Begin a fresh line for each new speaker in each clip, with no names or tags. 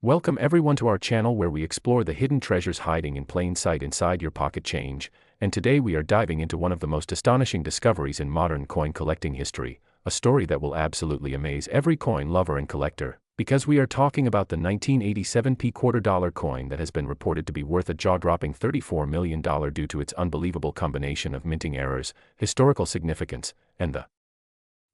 Welcome everyone to our channel where we explore the hidden treasures hiding in plain sight inside your pocket change, and today we are diving into one of the most astonishing discoveries in modern coin collecting history, a story that will absolutely amaze every coin lover and collector, because we are talking about the 1987 quarter-dollar coin that has been reported to be worth a jaw-dropping $34 million due to its unbelievable combination of minting errors, historical significance, and the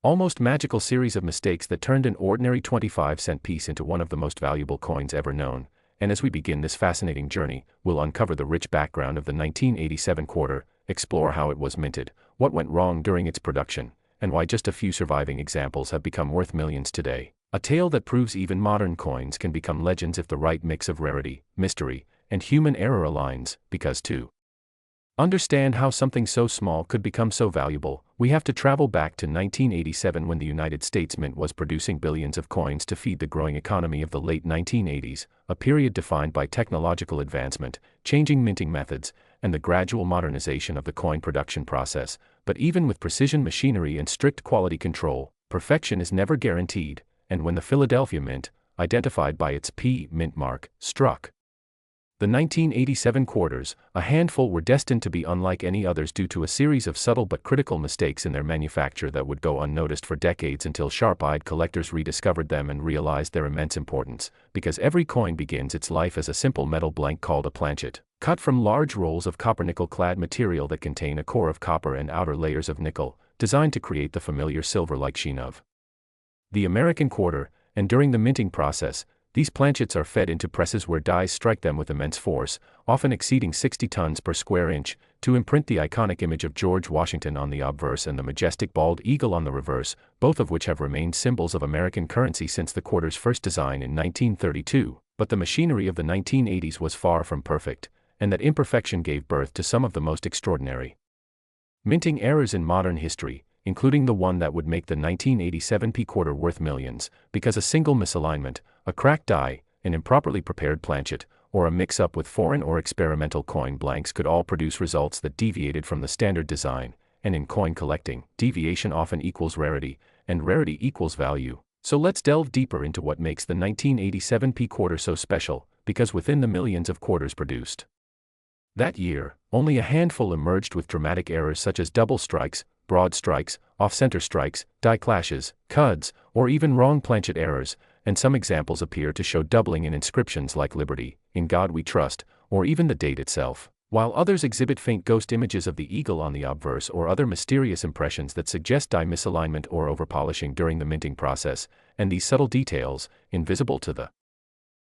almost magical series of mistakes that turned an ordinary 25-cent piece into one of the most valuable coins ever known. And as we begin this fascinating journey, we'll uncover the rich background of the 1987 quarter, explore how it was minted, what went wrong during its production, and why just a few surviving examples have become worth millions today. A tale that proves even modern coins can become legends if the right mix of rarity, mystery, and human error aligns, because to understand how something so small could become so valuable, we have to travel back to 1987 when the United States Mint was producing billions of coins to feed the growing economy of the late 1980s, a period defined by technological advancement, changing minting methods, and the gradual modernization of the coin production process. But even with precision machinery and strict quality control, perfection is never guaranteed, and when the Philadelphia Mint, identified by its P mint mark, struck the 1987 quarters, a handful were destined to be unlike any others due to a series of subtle but critical mistakes in their manufacture that would go unnoticed for decades until sharp-eyed collectors rediscovered them and realized their immense importance, because every coin begins its life as a simple metal blank called a planchet, cut from large rolls of copper-nickel-clad material that contain a core of copper and outer layers of nickel, designed to create the familiar silver-like sheen of the American quarter. And during the minting process, these planchets are fed into presses where dies strike them with immense force, often exceeding 60 tons per square inch, to imprint the iconic image of George Washington on the obverse and the majestic bald eagle on the reverse, both of which have remained symbols of American currency since the quarter's first design in 1932. But the machinery of the 1980s was far from perfect, and that imperfection gave birth to some of the most extraordinary minting errors in modern history, including the one that would make the 1987 quarter worth millions, because a single misalignment, a cracked die, an improperly prepared planchet, or a mix-up with foreign or experimental coin blanks could all produce results that deviated from the standard design. And in coin collecting, deviation often equals rarity, and rarity equals value. So let's delve deeper into what makes the 1987 quarter so special, because within the millions of quarters produced that year, only a handful emerged with dramatic errors such as double strikes, broad strikes, off-center strikes, die clashes, cuds, or even wrong planchet errors, and some examples appear to show doubling in inscriptions like Liberty, In God We Trust, or even the date itself, while others exhibit faint ghost images of the eagle on the obverse or other mysterious impressions that suggest die misalignment or overpolishing during the minting process. And these subtle details, invisible to the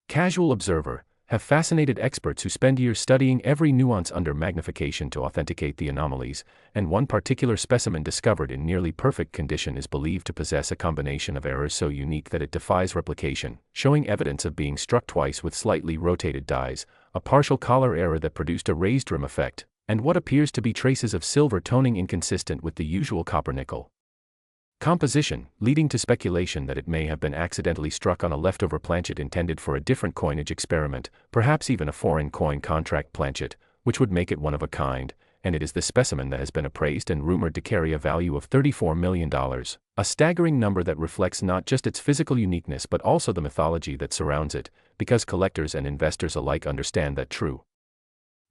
casual observer, have fascinated experts who spend years studying every nuance under magnification to authenticate the anomalies, and one particular specimen discovered in nearly perfect condition is believed to possess a combination of errors so unique that it defies replication, showing evidence of being struck twice with slightly rotated dies, a partial collar error that produced a raised rim effect, and what appears to be traces of silver toning inconsistent with the usual copper-nickel composition, leading to speculation that it may have been accidentally struck on a leftover planchet intended for a different coinage experiment, perhaps even a foreign coin contract planchet, which would make it one of a kind. And it is this specimen that has been appraised and rumored to carry a value of $34 million, a staggering number that reflects not just its physical uniqueness but also the mythology that surrounds it, because collectors and investors alike understand that true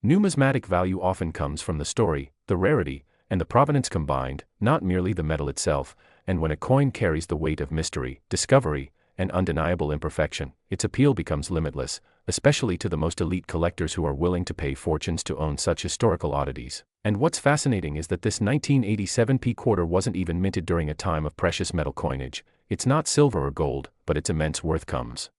numismatic value often comes from the story, the rarity, and the provenance combined, not merely the metal itself. And when a coin carries the weight of mystery, discovery, and undeniable imperfection, its appeal becomes limitless, especially to the most elite collectors who are willing to pay fortunes to own such historical oddities. And what's fascinating is that this 1987 quarter wasn't even minted during a time of precious metal coinage. It's not silver or gold, but its immense worth comes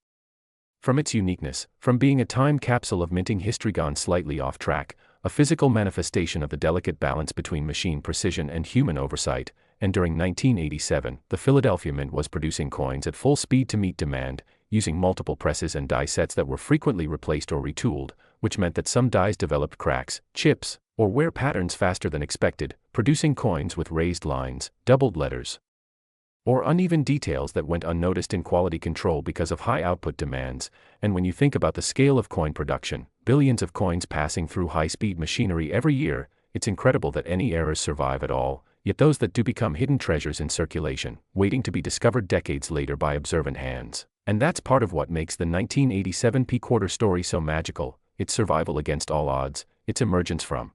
from its uniqueness, from being a time capsule of minting history gone slightly off track, a physical manifestation of the delicate balance between machine precision and human oversight. And during 1987, the Philadelphia Mint was producing coins at full speed to meet demand, using multiple presses and die sets that were frequently replaced or retooled, which meant that some dies developed cracks, chips, or wear patterns faster than expected, producing coins with raised lines, doubled letters, or uneven details that went unnoticed in quality control because of high output demands. And when you think about the scale of coin production, billions of coins passing through high-speed machinery every year, it's incredible that any errors survive at all. yet those that do become hidden treasures in circulation, waiting to be discovered decades later by observant hands. And that's part of what makes the 1987 P-quarter story so magical: its survival against all odds, its emergence from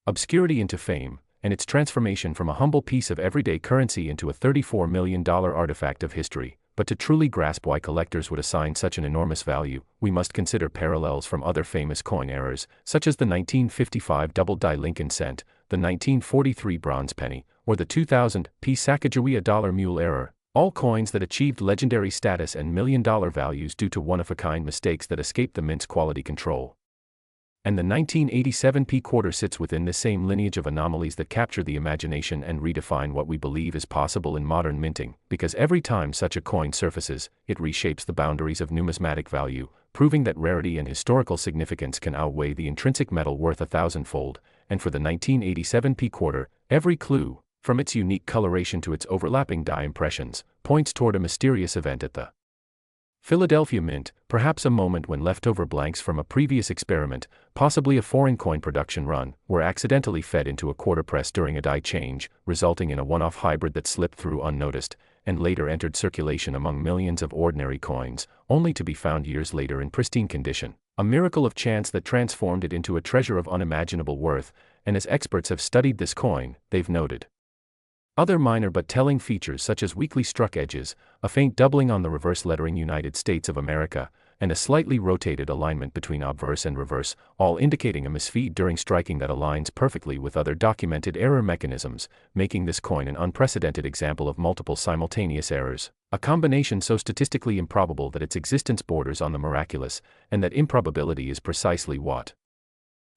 obscurity into fame, and its transformation from a humble piece of everyday currency into a $34 million artifact of history. But to truly grasp why collectors would assign such an enormous value, we must consider parallels from other famous coin eras, such as the 1955 double-die Lincoln cent, the 1943 bronze penny, or the 2000 Sacagawea dollar mule era, all coins that achieved legendary status and million-dollar values due to one-of-a-kind mistakes that escaped the mint's quality control. And the 1987 P-quarter sits within this same lineage of anomalies that capture the imagination and redefine what we believe is possible in modern minting, because every time such a coin surfaces, it reshapes the boundaries of numismatic value, proving that rarity and historical significance can outweigh the intrinsic metal worth 1,000-fold. And for the 1987 P-quarter, every clue, from its unique coloration to its overlapping die impressions, points toward a mysterious event at the Philadelphia Mint, perhaps a moment when leftover blanks from a previous experiment, possibly a foreign coin production run, were accidentally fed into a quarter press during a die change, resulting in a one-off hybrid that slipped through unnoticed, and later entered circulation among millions of ordinary coins, only to be found years later in pristine condition. A miracle of chance that transformed it into a treasure of unimaginable worth, and as experts have studied this coin, they've noted other minor but telling features such as weakly struck edges, a faint doubling on the reverse lettering United States of America, and a slightly rotated alignment between obverse and reverse, all indicating a misfeed during striking that aligns perfectly with other documented error mechanisms, making this coin an unprecedented example of multiple simultaneous errors, a combination so statistically improbable that its existence borders on the miraculous, and that improbability is precisely what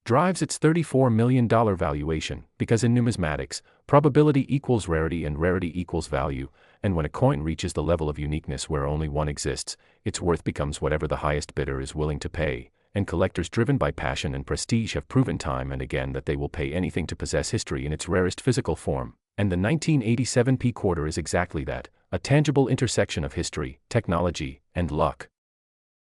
drives its $34 million valuation, because in numismatics, probability equals rarity and rarity equals value, and when a coin reaches the level of uniqueness where only one exists, its worth becomes whatever the highest bidder is willing to pay, and collectors driven by passion and prestige have proven time and again that they will pay anything to possess history in its rarest physical form. And the 1987 P-quarter is exactly that, a tangible intersection of history, technology, and luck.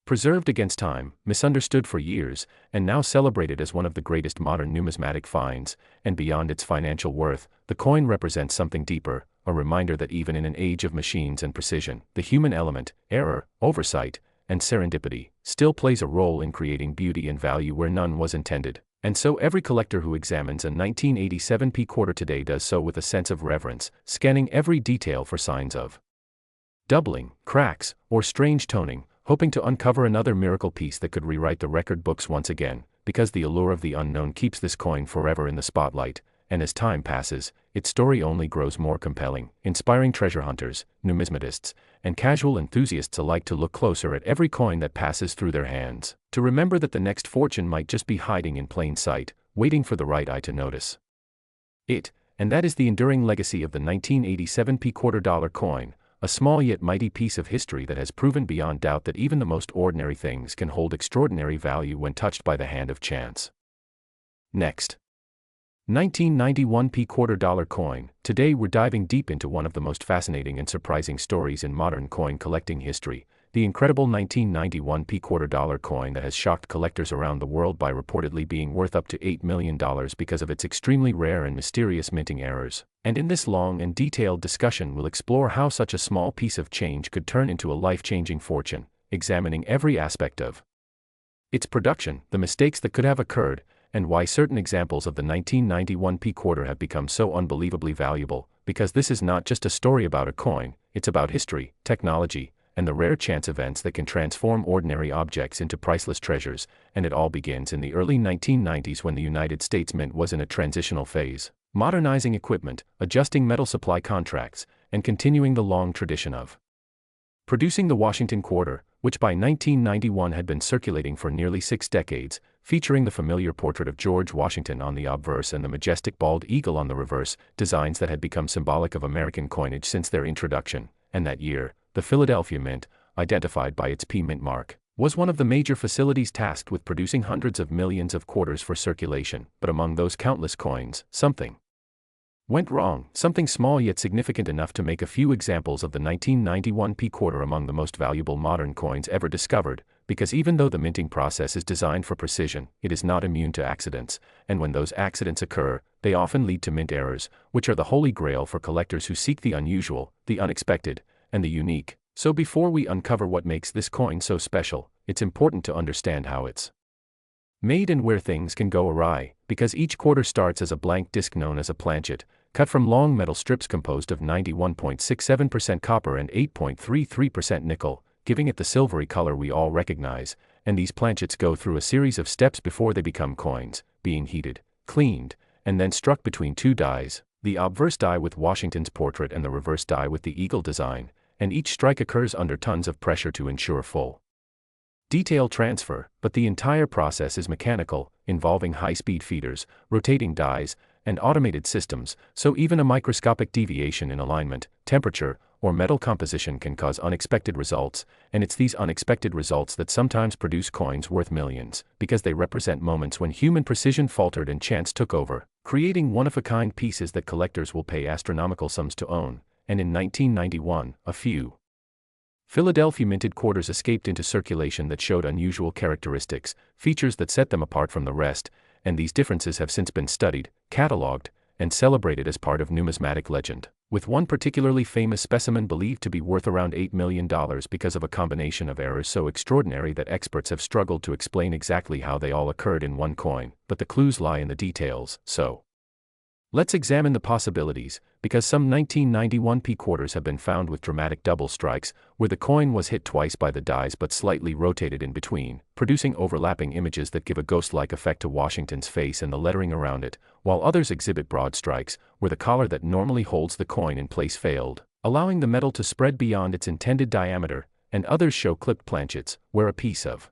Preserved against time, misunderstood for years, and now celebrated as one of the greatest modern numismatic finds, and beyond its financial worth, the coin represents something deeper, a reminder that even in an age of machines and precision, the human element, error, oversight, and serendipity, still plays a role in creating beauty and value where none was intended. And so every collector who examines a 1987 P-quarter today does so with a sense of reverence, scanning every detail for signs of doubling, cracks, or strange toning, hoping to uncover another miracle piece that could rewrite the record books once again, because the allure of the unknown keeps this coin forever in the spotlight, and as time passes, its story only grows more compelling, inspiring treasure hunters, numismatists, and casual enthusiasts alike to look closer at every coin that passes through their hands, to remember that the next fortune might just be hiding in plain sight, waiting for the right eye to notice it. And that is the enduring legacy of the 1987 P-quarter dollar coin, a small yet mighty piece of history that has proven beyond doubt that even the most ordinary things can hold extraordinary value when touched by the hand of chance. Next, 1991 P-quarter dollar coin. Today we're diving deep into one of the most fascinating and surprising stories in modern coin collecting history, the incredible 1991 P-quarter dollar coin that has shocked collectors around the world by reportedly being worth up to $8 million because of its extremely rare and mysterious minting errors. And in this long and detailed discussion we'll explore how such a small piece of change could turn into a life-changing fortune, examining every aspect of its production, the mistakes that could have occurred, and why certain examples of the 1991 P-quarter have become so unbelievably valuable, because this is not just a story about a coin, it's about history, technology, and the rare chance events that can transform ordinary objects into priceless treasures, and it all begins in the early 1990s when the United States Mint was in a transitional phase, modernizing equipment, adjusting metal supply contracts, and continuing the long tradition of producing the Washington Quarter, which by 1991 had been circulating for nearly 6 decades, featuring the familiar portrait of George Washington on the obverse and the majestic bald eagle on the reverse, designs that had become symbolic of American coinage since their introduction. And that year, the Philadelphia Mint, identified by its P Mint mark, was one of the major facilities tasked with producing hundreds of millions of quarters for circulation. But among those countless coins, something went wrong, something small yet significant enough to make a few examples of the 1991 P-quarter among the most valuable modern coins ever discovered, because even though the minting process is designed for precision, it is not immune to accidents, and when those accidents occur, they often lead to mint errors, which are the holy grail for collectors who seek the unusual, the unexpected, and the unique. So before we uncover what makes this coin so special, it's important to understand how it's made and where things can go awry, because each quarter starts as a blank disc known as a planchet, cut from long metal strips composed of 91.67% copper and 8.33% nickel, giving it the silvery color we all recognize, and these planchets go through a series of steps before they become coins, being heated, cleaned, and then struck between two dies, the obverse die with Washington's portrait and the reverse die with the eagle design, and each strike occurs under tons of pressure to ensure full detail transfer, but the entire process is mechanical, involving high-speed feeders, rotating dies, and automated systems, so even a microscopic deviation in alignment, temperature, or metal composition can cause unexpected results, and it's these unexpected results that sometimes produce coins worth millions, because they represent moments when human precision faltered and chance took over, creating one-of-a-kind pieces that collectors will pay astronomical sums to own. And in 1991, a few Philadelphia minted quarters escaped into circulation that showed unusual characteristics, features that set them apart from the rest, and these differences have since been studied, catalogued, and celebrated as part of numismatic legend, with one particularly famous specimen believed to be worth around $8 million because of a combination of errors so extraordinary that experts have struggled to explain exactly how they all occurred in one coin, but the clues lie in the details, so let's examine the possibilities, because some 1991 P quarters have been found with dramatic double strikes, where the coin was hit twice by the dies but slightly rotated in between, producing overlapping images that give a ghost-like effect to Washington's face and the lettering around it, while others exhibit broad strikes, where the collar that normally holds the coin in place failed, allowing the metal to spread beyond its intended diameter, and others show clipped planchets, where a piece of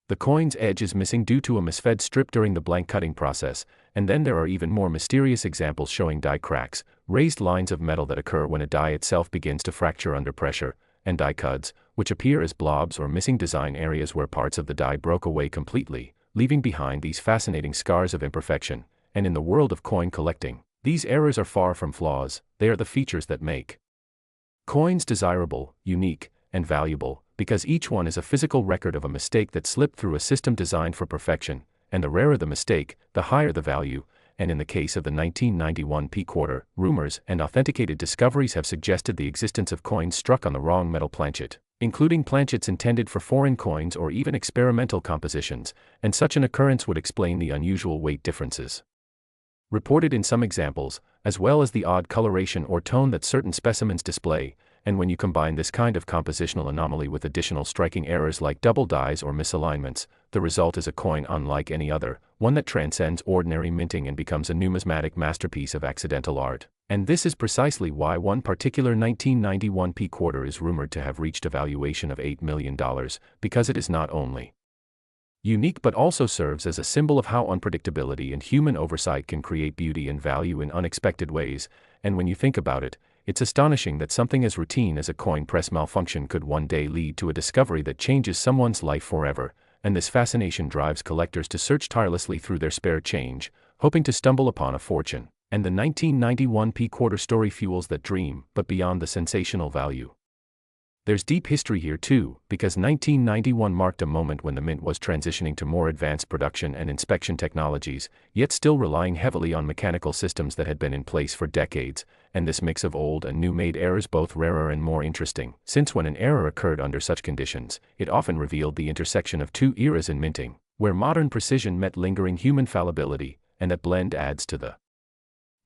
the coin's edge is missing due to a misfed strip during the blank cutting process, and then there are even more mysterious examples showing die cracks, raised lines of metal that occur when a die itself begins to fracture under pressure, and die cuts, which appear as blobs or missing design areas where parts of the die broke away completely, leaving behind these fascinating scars of imperfection. And in the world of coin collecting, these errors are far from flaws, they are the features that make coins desirable, unique, and valuable, because each one is a physical record of a mistake that slipped through a system designed for perfection, and the rarer the mistake, the higher the value, and in the case of the 1991 P quarter, rumors and authenticated discoveries have suggested the existence of coins struck on the wrong metal planchet, including planchets intended for foreign coins or even experimental compositions, and such an occurrence would explain the unusual weight differences reported in some examples, as well as the odd coloration or tone that certain specimens display. And when you combine this kind of compositional anomaly with additional striking errors like double dies or misalignments, the result is a coin unlike any other, one that transcends ordinary minting and becomes a numismatic masterpiece of accidental art. And this is precisely why one particular 1991 P quarter is rumored to have reached a valuation of $8 million, because it is not only unique but also serves as a symbol of how unpredictability and human oversight can create beauty and value in unexpected ways. And when you think about it, it's astonishing that something as routine as a coin press malfunction could one day lead to a discovery that changes someone's life forever, and this fascination drives collectors to search tirelessly through their spare change, hoping to stumble upon a fortune. And the 1991 P quarter story fuels that dream, but beyond the sensational value, there's deep history here too, because 1991 marked a moment when the mint was transitioning to more advanced production and inspection technologies, yet still relying heavily on mechanical systems that had been in place for decades, and this mix of old and new made errors both rarer and more interesting, since when an error occurred under such conditions, it often revealed the intersection of two eras in minting, where modern precision met lingering human fallibility, and that blend adds to the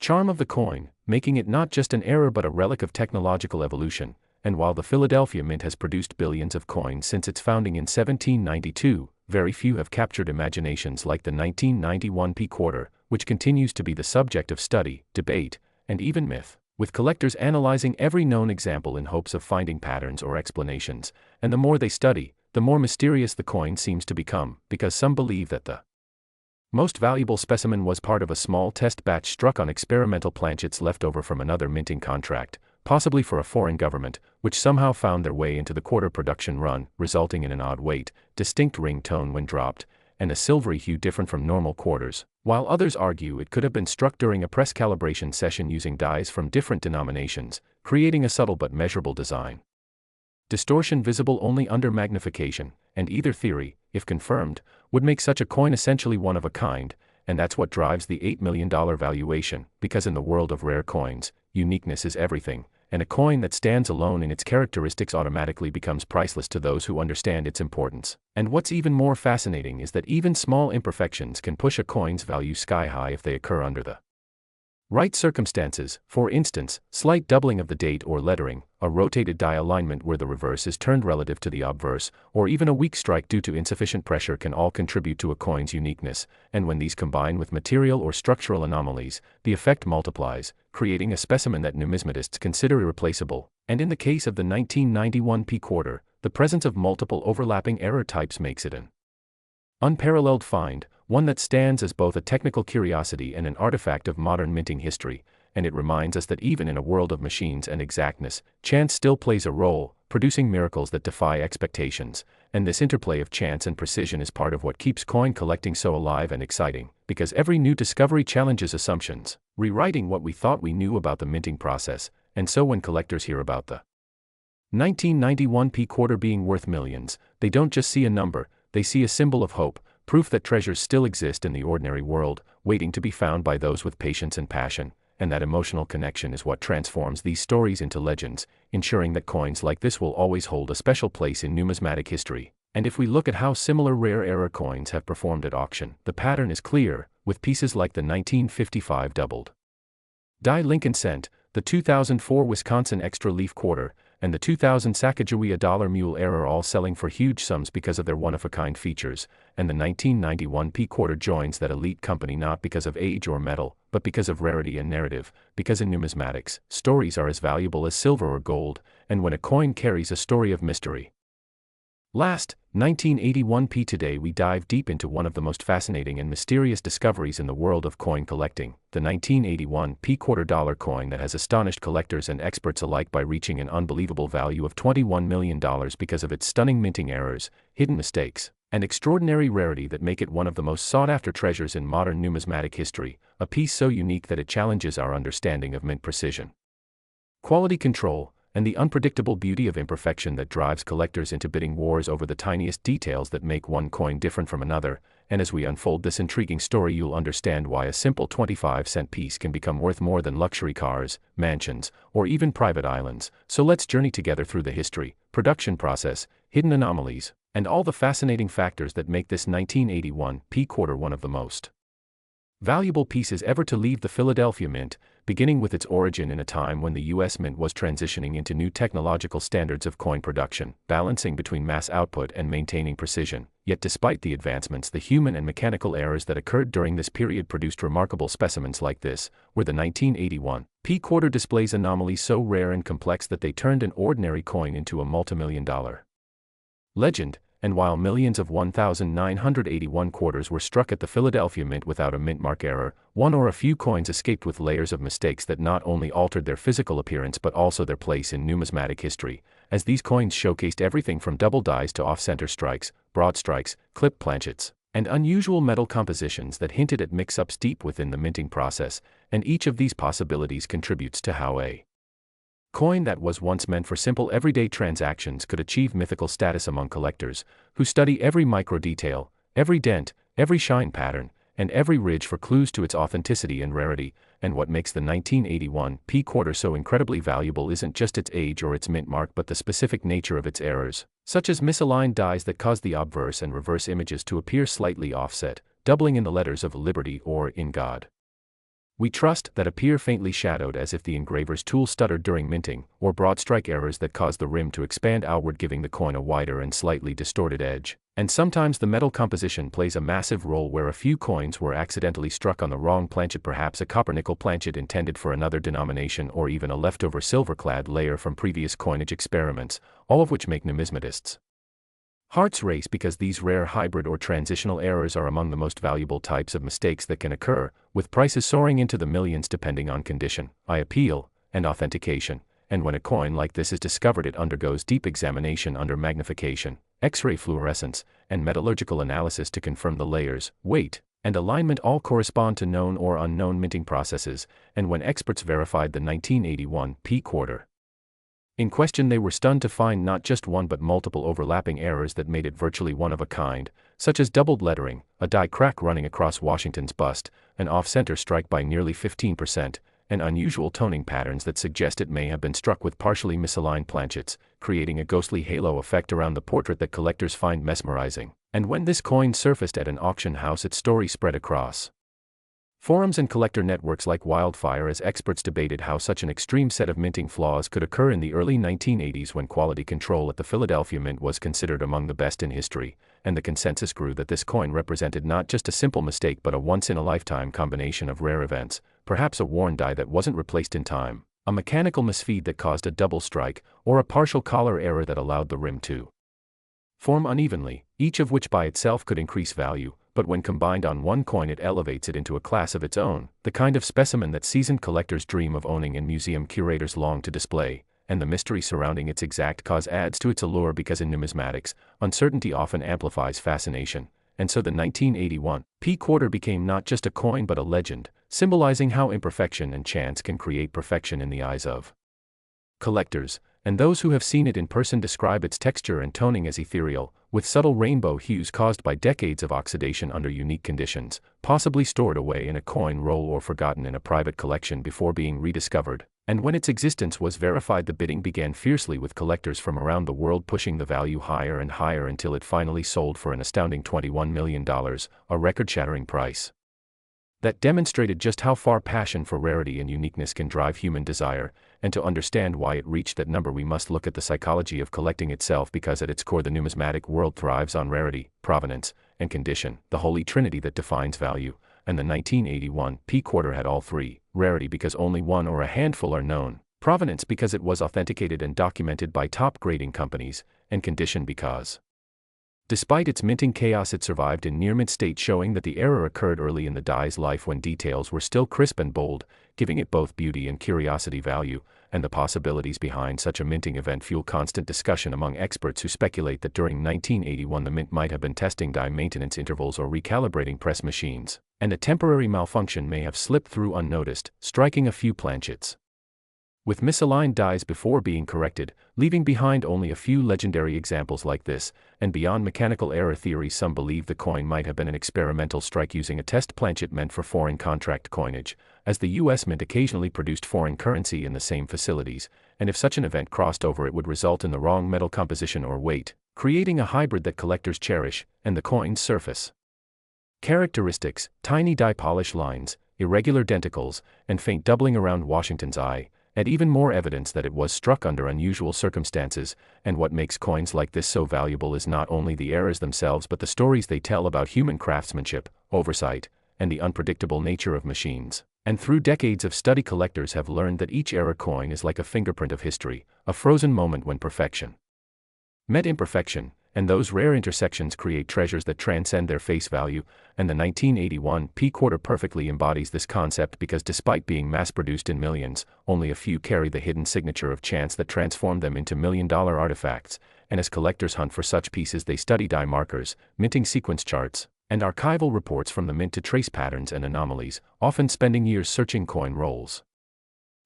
charm of the coin, making it not just an error but a relic of technological evolution. And while the Philadelphia Mint has produced billions of coins since its founding in 1792, very few have captured imaginations like the 1991 P quarter, which continues to be the subject of study, debate, and even myth, with collectors analyzing every known example in hopes of finding patterns or explanations. And the more they study, the more mysterious the coin seems to become, because some believe that the most valuable specimen was part of a small test batch struck on experimental planchets left over from another minting contract, possibly for a foreign government, which somehow found their way into the quarter production run, resulting in an odd weight, distinct ring tone when dropped, and a silvery hue different from normal quarters, while others argue it could have been struck during a press calibration session using dies from different denominations, creating a subtle but measurable design distortion visible only under magnification, and either theory, if confirmed, would make such a coin essentially one of a kind, And that's what drives the $8 million valuation, because in the world of rare coins, uniqueness is everything, and a coin that stands alone in its characteristics automatically becomes priceless to those who understand its importance. And what's even more fascinating is that even small imperfections can push a coin's value sky high if they occur under the right circumstances. For instance, slight doubling of the date or lettering, a rotated die alignment where the reverse is turned relative to the obverse, or even a weak strike due to insufficient pressure can all contribute to a coin's uniqueness, and when these combine with material or structural anomalies, the effect multiplies, creating a specimen that numismatists consider irreplaceable. And in the case of the 1991 P quarter, the presence of multiple overlapping error types makes it an unparalleled find, one that stands as both a technical curiosity and an artifact of modern minting history, and it reminds us that even in a world of machines and exactness, chance still plays a role, producing miracles that defy expectations, and this interplay of chance and precision is part of what keeps coin collecting so alive and exciting, because every new discovery challenges assumptions, rewriting what we thought we knew about the minting process, and so when collectors hear about the 1991 P quarter being worth millions, they don't just see a number, they see a symbol of hope, proof that treasures still exist in the ordinary world, waiting to be found by those with patience and passion, and that emotional connection is what transforms these stories into legends, ensuring that coins like this will always hold a special place in numismatic history. And if we look at how similar rare error coins have performed at auction, the pattern is clear, with pieces like the 1955 doubled die Lincoln cent, the 2004 Wisconsin extra leaf quarter, and the 2000 Sacagawea dollar mule error all selling for huge sums because of their one-of-a-kind features, and the 1991 P quarter joins that elite company not because of age or metal, but because of rarity and narrative, because in numismatics, stories are as valuable as silver or gold, and when a coin carries a story of mystery. Last, 1981 P. Today we dive deep into one of the most fascinating and mysterious discoveries in the world of coin collecting, the 1981 P quarter dollar coin that has astonished collectors and experts alike by reaching an unbelievable value of $21 million because of its stunning minting errors, hidden mistakes, and extraordinary rarity that make it one of the most sought-after treasures in modern numismatic history, a piece so unique that it challenges our understanding of mint precision, quality control, and the unpredictable beauty of imperfection that drives collectors into bidding wars over the tiniest details that make one coin different from another. And as we unfold this intriguing story, you'll understand why a simple 25-cent piece can become worth more than luxury cars, mansions, or even private islands. So let's journey together through the history, production process, hidden anomalies, and all the fascinating factors that make this 1981 P quarter one of the most valuable pieces ever to leave the Philadelphia Mint, beginning with its origin in a time when the U.S. Mint was transitioning into new technological standards of coin production, balancing between mass output and maintaining precision. Yet despite the advancements, the human and mechanical errors that occurred during this period produced remarkable specimens like this, where the 1981 P quarter displays anomalies so rare and complex that they turned an ordinary coin into a multimillion-dollar legend. And while millions of 1,981 quarters were struck at the Philadelphia Mint without a mint mark error, one or a few coins escaped with layers of mistakes that not only altered their physical appearance but also their place in numismatic history, as these coins showcased everything from double dies to off-center strikes, broad strikes, clip planchets, and unusual metal compositions that hinted at mix-ups deep within the minting process, and each of these possibilities contributes to how a coin that was once meant for simple everyday transactions could achieve mythical status among collectors, who study every micro detail, every dent, every shine pattern, and every ridge for clues to its authenticity and rarity. And what makes the 1981 P quarter so incredibly valuable isn't just its age or its mint mark but the specific nature of its errors, such as misaligned dies that cause the obverse and reverse images to appear slightly offset, doubling in the letters of Liberty or In God We Trust that appear faintly shadowed as if the engraver's tool stuttered during minting, or broad strike errors that cause the rim to expand outward giving the coin a wider and slightly distorted edge. And sometimes the metal composition plays a massive role where a few coins were accidentally struck on the wrong planchet, perhaps a copper-nickel planchet intended for another denomination or even a leftover silver-clad layer from previous coinage experiments, all of which make numismatists hearts race because these rare hybrid or transitional errors are among the most valuable types of mistakes that can occur, with prices soaring into the millions depending on condition, eye appeal, and authentication. And when a coin like this is discovered, it undergoes deep examination under magnification, X-ray fluorescence, and metallurgical analysis to confirm the layers, weight, and alignment all correspond to known or unknown minting processes. And when experts verified the 1981 P quarter in question, they were stunned to find not just one but multiple overlapping errors that made it virtually one of a kind, such as doubled lettering, a die crack running across Washington's bust, an off-center strike by nearly 15%, and unusual toning patterns that suggest it may have been struck with partially misaligned planchets, creating a ghostly halo effect around the portrait that collectors find mesmerizing. And when this coin surfaced at an auction house, its story spread across forums and collector networks like wildfire as experts debated how such an extreme set of minting flaws could occur in the early 1980s when quality control at the Philadelphia Mint was considered among the best in history, and the consensus grew that this coin represented not just a simple mistake but a once-in-a-lifetime combination of rare events, perhaps a worn die that wasn't replaced in time, a mechanical misfeed that caused a double strike, or a partial collar error that allowed the rim to form unevenly, each of which by itself could increase value, but when combined on one coin it elevates it into a class of its own, the kind of specimen that seasoned collectors dream of owning and museum curators long to display, and the mystery surrounding its exact cause adds to its allure because in numismatics, uncertainty often amplifies fascination, and so the 1981 P quarter became not just a coin but a legend, symbolizing how imperfection and chance can create perfection in the eyes of collectors, and those who have seen it in person describe its texture and toning as ethereal, with subtle rainbow hues caused by decades of oxidation under unique conditions, possibly stored away in a coin roll or forgotten in a private collection before being rediscovered. And when its existence was verified, the bidding began fiercely, with collectors from around the world pushing the value higher and higher until it finally sold for an astounding $21 million, a record-shattering price that demonstrated just how far passion for rarity and uniqueness can drive human desire, and to understand why it reached that number we must look at the psychology of collecting itself, because at its core the numismatic world thrives on rarity, provenance, and condition, the holy trinity that defines value, and the 1981 P quarter had all three: rarity because only one or a handful are known, provenance because it was authenticated and documented by top grading companies, and condition because despite its minting chaos it survived in near-mint state, showing that the error occurred early in the die's life when details were still crisp and bold, giving it both beauty and curiosity value, and the possibilities behind such a minting event fuel constant discussion among experts who speculate that during 1981 the mint might have been testing die maintenance intervals or recalibrating press machines, and a temporary malfunction may have slipped through unnoticed, striking a few planchets with misaligned dies before being corrected, leaving behind only a few legendary examples like this. And beyond mechanical error theory, some believe the coin might have been an experimental strike using a test planchet meant for foreign contract coinage, as the U.S. Mint occasionally produced foreign currency in the same facilities, and if such an event crossed over it would result in the wrong metal composition or weight, creating a hybrid that collectors cherish. And the coin's surface characteristics: tiny die polish lines, irregular denticles, and faint doubling around Washington's eye, add even more evidence that it was struck under unusual circumstances. And what makes coins like this so valuable is not only the errors themselves but the stories they tell about human craftsmanship, oversight, and the unpredictable nature of machines. And through decades of study, collectors have learned that each era coin is like a fingerprint of history, a frozen moment when perfection met imperfection, and those rare intersections create treasures that transcend their face value. And the 1981 P quarter perfectly embodies this concept, because despite being mass-produced in millions, only a few carry the hidden signature of chance that transformed them into million-dollar artifacts. And as collectors hunt for such pieces, they study die markers, minting sequence charts, and archival reports from the mint to trace patterns and anomalies, often spending years searching coin rolls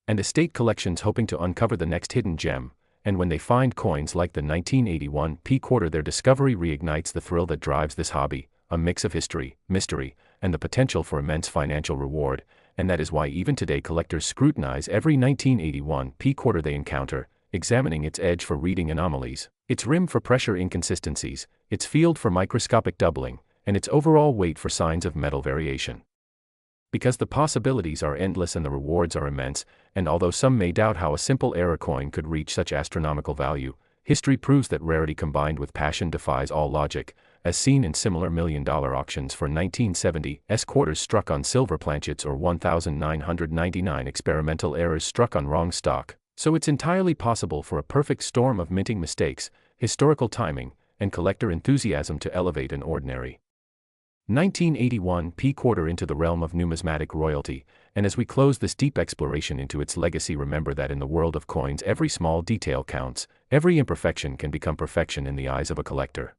and estate collections hoping to uncover the next hidden gem. And when they find coins like the 1981 P quarter, their discovery reignites the thrill that drives this hobby, a mix of history, mystery, and the potential for immense financial reward. And that is why even today collectors scrutinize every 1981 P quarter they encounter, examining its edge for reading anomalies, its rim for pressure inconsistencies, its field for microscopic doubling, and its overall weight for signs of metal variation. Because the possibilities are endless and the rewards are immense, and although some may doubt how a simple era coin could reach such astronomical value, history proves that rarity combined with passion defies all logic, as seen in similar million-dollar auctions for 1970's quarters struck on silver planchets or 1,999 experimental errors struck on wrong stock. So it's entirely possible for a perfect storm of minting mistakes, historical timing, and collector enthusiasm to elevate an ordinary 1981 P quarter into the realm of numismatic royalty. And as we close this deep exploration into its legacy, remember that in the world of coins every small detail counts, every imperfection can become perfection in the eyes of a collector.